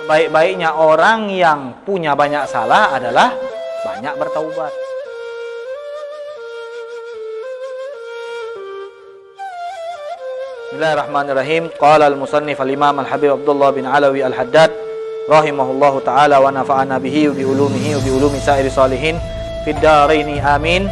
Sebaik-baiknya orang yang punya banyak salah adalah banyak bertaubat. Bismillahirrahmanirrahim. Qala al-musannif al-imam al-habib Abdullah bin Alawi al-Haddad rahimahullahu ta'ala wa nafa'ana bihi wa bi ulumihi wa bi ulumi sa'iri salihin fid daraini amin.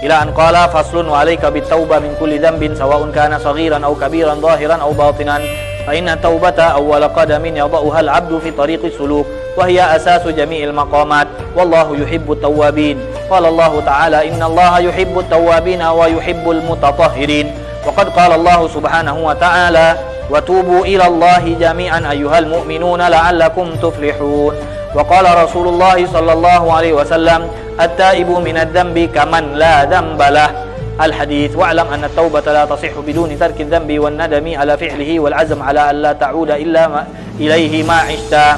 Ila an qala faslun wa alayka bit tauba min kulli dhanbin sawa'un kana saghiran aw kabiran zahiran aw batinan fa inna taubata awwal qadamin yadha'uha al-'abdu fi tariqi suluk wa hiya asasu jami'il maqamat wallahu yuhibbut tawwabin. Qala Allah ta'ala innallaha yuhibbut tawwabin wa yuhibbul mutatahhirin. Wa qad qala Allah subhanahu wa ta'ala wa tubu ila Allahi jami'an ayyuhal mu'minuna la'allakum tuflihun. Wa qala Rasulullah sallallahu alaihi wasallam at-taibu minadz dzambi kaman la dzambalah. Al-hadits wa'lam anna at-taubata la tasihhu biduni tarki adz-dzambi wan nadami ala fi'lihi wal 'azm ala an la ta'uda illa ilaihi ma 'ishta.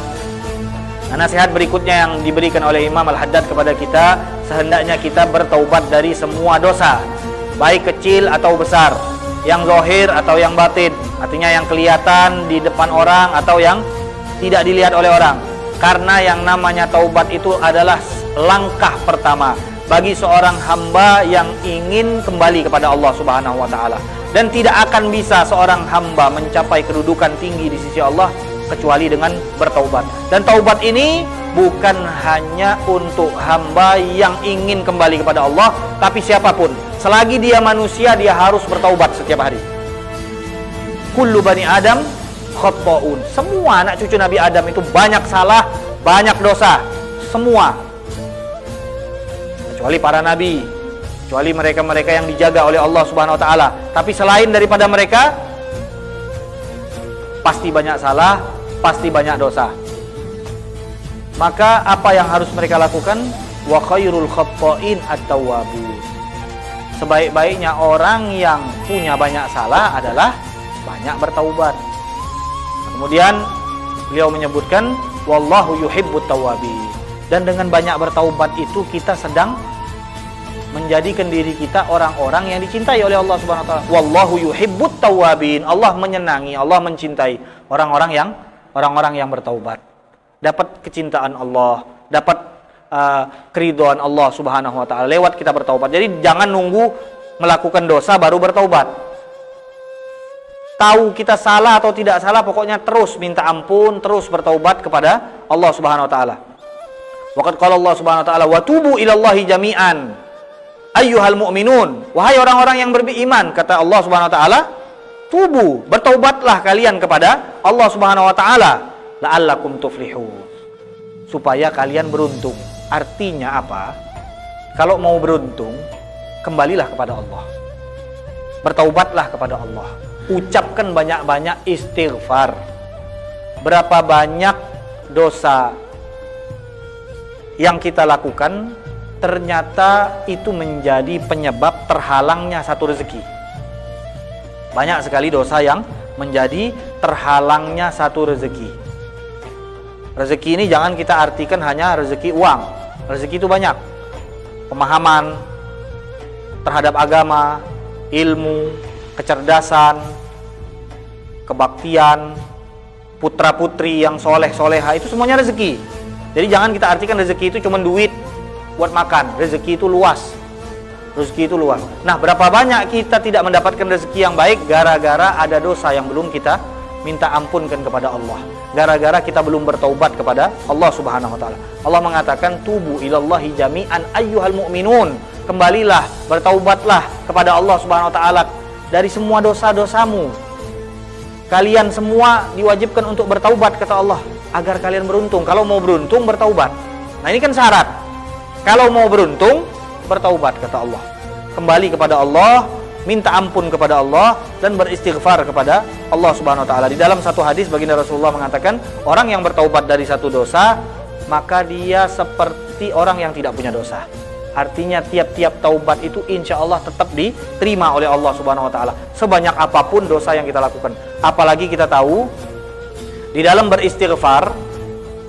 Nasihat berikutnya yang diberikan oleh Imam Al-Haddad kepada kita, sehendaknya kita bertaubat dari semua dosa, baik kecil atau besar, yang zahir atau yang batin, artinya yang kelihatan di depan orang atau yang tidak dilihat oleh orang. Karena yang namanya taubat itu adalah langkah pertama bagi seorang hamba yang ingin kembali kepada Allah Subhanahu wa taala. Dan tidak akan bisa seorang hamba mencapai kedudukan tinggi di sisi Allah kecuali dengan bertaubat. Dan taubat ini bukan hanya untuk hamba yang ingin kembali kepada Allah, tapi siapapun, selagi dia manusia, dia harus bertaubat setiap hari. Kullu bani Adam khata'un. Semua anak cucu Nabi Adam itu banyak salah, banyak dosa, semua. Kecuali para nabi, kecuali mereka-mereka yang dijaga oleh Allah Subhanahu wa taala. Tapi selain daripada mereka, pasti banyak salah, pasti banyak dosa. Maka apa yang harus mereka lakukan? Wa khairul khatta'in at-tawwabun. Sebaik-baiknya orang yang punya banyak salah adalah banyak bertaubat. Kemudian beliau menyebutkan wallahu yuhibbut tawwabin. Dan dengan banyak bertaubat itu kita sedang menjadikan diri kita orang-orang yang dicintai oleh Allah Subhanahu wa taala. Wallahu yuhibbut tawwabin. Allah menyenangi, Allah mencintai orang-orang yang bertaubat. Dapat kecintaan Allah, dapat keridhaan Allah Subhanahu wa taala lewat kita bertaubat. Jadi jangan nunggu melakukan dosa baru bertaubat. Tahu kita salah atau tidak salah, pokoknya terus minta ampun, terus bertaubat kepada Allah Subhanahu wa taala. Waqad qala Allah Subhanahu wa taala wa tubu ilallahi jami'an ayyuhal mu'minun. Wahai orang-orang yang beriman, kata Allah Subhanahu wa taala, tubu, bertaubatlah kalian kepada Allah Subhanahu wa taala la'allakum tuflihun, supaya kalian beruntung. Artinya apa? Kalau mau beruntung, kembalilah kepada Allah. Bertaubatlah kepada Allah. Ucapkan banyak-banyak istighfar. Berapa banyak dosa yang kita lakukan ternyata itu menjadi penyebab terhalangnya satu rezeki. Banyak sekali dosa yang menjadi terhalangnya satu rezeki. Rezeki ini jangan kita artikan hanya rezeki uang. Rezeki itu banyak. Pemahaman terhadap agama, ilmu, kecerdasan, kebaktian, putra-putri yang soleh-soleha, itu semuanya rezeki. Jadi jangan kita artikan rezeki itu cuma duit buat makan. Rezeki itu luas. Rezeki itu luas. Nah, berapa banyak kita tidak mendapatkan rezeki yang baik gara-gara ada dosa yang belum kita minta ampunkan kepada Allah. Gara-gara kita belum bertaubat kepada Allah Subhanahu wa taala. Allah mengatakan tubu ilallahi jami'an ayyuhal mu'minun. Kembalilah, bertaubatlah kepada Allah Subhanahu wa taala dari semua dosa-dosamu. Kalian semua diwajibkan untuk bertaubat, kata Allah, agar kalian beruntung. Kalau mau beruntung, bertaubat. Nah, ini kan syarat. Kalau mau beruntung, bertaubat, kata Allah. Kembali kepada Allah, minta ampun kepada Allah, dan beristighfar kepada Allah Subhanahu wa taala. Di dalam satu hadis baginda Rasulullah mengatakan, orang yang bertaubat dari satu dosa, maka dia seperti orang yang tidak punya dosa. Artinya tiap-tiap taubat itu insya Allah tetap diterima oleh Allah Subhanahu wa taala, sebanyak apapun dosa yang kita lakukan. Apalagi kita tahu di dalam beristighfar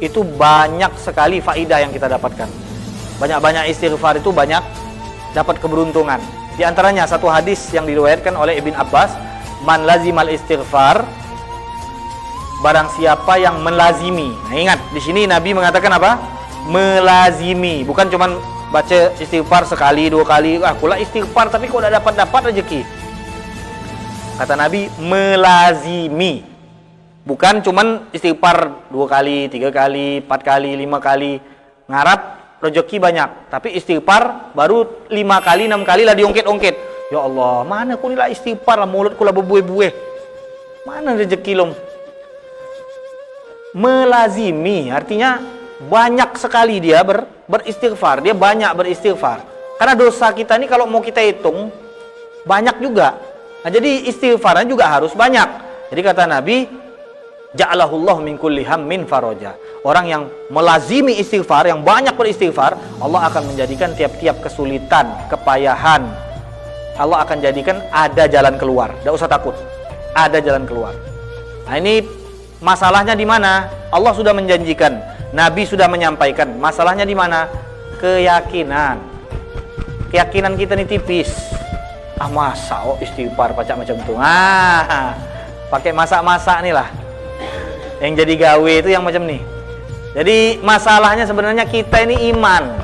itu banyak sekali faidah yang kita dapatkan. Banyak-banyak istighfar itu banyak dapat keberuntungan. Di antaranya satu hadis yang diriwayatkan oleh Ibn Abbas, man lazimal istighfar barang siapa yang melazimi. Nah, ingat, di sini Nabi mengatakan apa? Melazimi, bukan cuman baca istighfar sekali, 2 kali, akulah istighfar tapi kok tidak dapat rezeki. Kata Nabi, melazimi. Bukan cuman istighfar 2 kali, 3 kali, 4 kali, 5 kali, ngarap rezeki banyak, tapi istighfar baru 5 kali, 6 kali lah diungkit-ungkit. Ya Allah, mana ku ni lah istighfar lah, mulutku lah berbuih-buih. Mana rezeki lom? Melazimi artinya banyak sekali dia beristighfar, dia banyak beristighfar. Karena dosa kita ini kalau mau kita hitung banyak juga. Nah, jadi istighfarnya juga harus banyak. Jadi kata Nabi, ja'alahullahu min kulli hammin faraja. Orang yang melazimi istighfar, yang banyak beristighfar, Allah akan menjadikan tiap-tiap kesulitan, kepayahan, Allah akan jadikan ada jalan keluar. Tidak usah takut, ada jalan keluar. Nah, ini masalahnya di mana? Allah sudah menjanjikan, Nabi sudah menyampaikan. Masalahnya di mana? Keyakinan. Keyakinan kita ini tipis. Masa istighfar pacak macam itu. Pakai masak-masak nih lah. Yang jadi gawe itu yang macam nih. Jadi masalahnya sebenarnya kita ini iman.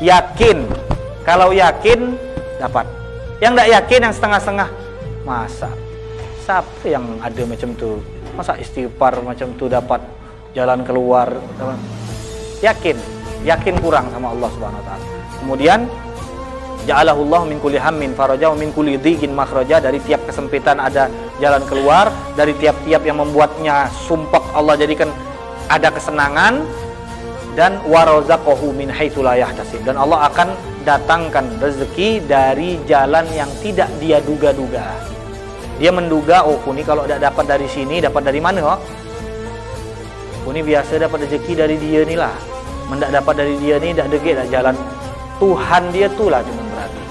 Yakin. Kalau yakin dapat. Yang tidak yakin, yang setengah-setengah, masa siapa yang ada macam tu? Masa istighfar macam tu dapat jalan keluar? Yakin kurang sama Allah Subhanahu Wa Taala. Kemudian ja'alahullahu min kulli hammin faraja wa min kulli dhiqin makhraja. Dari tiap kesempitan ada jalan keluar, dari tiap-tiap yang membuatnya sumpek Allah jadikan ada kesenangan, dan warazaqahu min haitsu la yahtasib. Dan Allah akan datangkan rezeki dari jalan yang tidak dia duga-duga. Dia menduga, oh kuni kalau tidak dapat dari sini, dapat dari mana kok? Kuni biasa dapat rezeki dari dia ni lah. Mendak dapat dari dia ni dah degil dah jalan. Tuhan dia tu lah cuma berarti.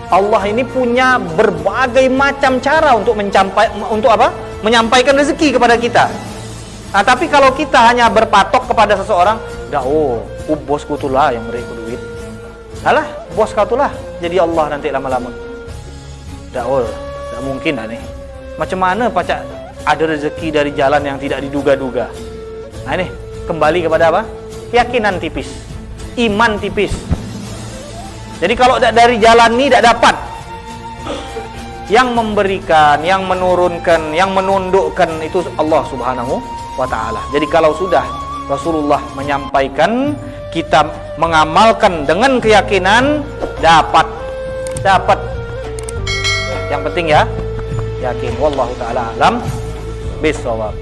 Allah ini punya berbagai macam cara untuk menyampaikan rezeki kepada kita. Nah, tapi kalau kita hanya berpatok kepada seseorang, dah bosku tu lah yang beri aku duit. Alah, bos kau tu lah jadi Allah nanti lama-lama. Dah mungkin dah ni. Macam mana pacak ada rezeki dari jalan yang tidak diduga-duga? Nah ini kembali kepada apa? Keyakinan tipis, iman tipis. Jadi kalau dari jalan ni tidak dapat, yang memberikan, yang menurunkan, yang menundukkan itu Allah Subhanahu Wa Taala. Jadi kalau sudah Rasulullah menyampaikan, kita mengamalkan dengan keyakinan, dapat. Yang penting ya, yakin. Wallahu taala alam bisawab.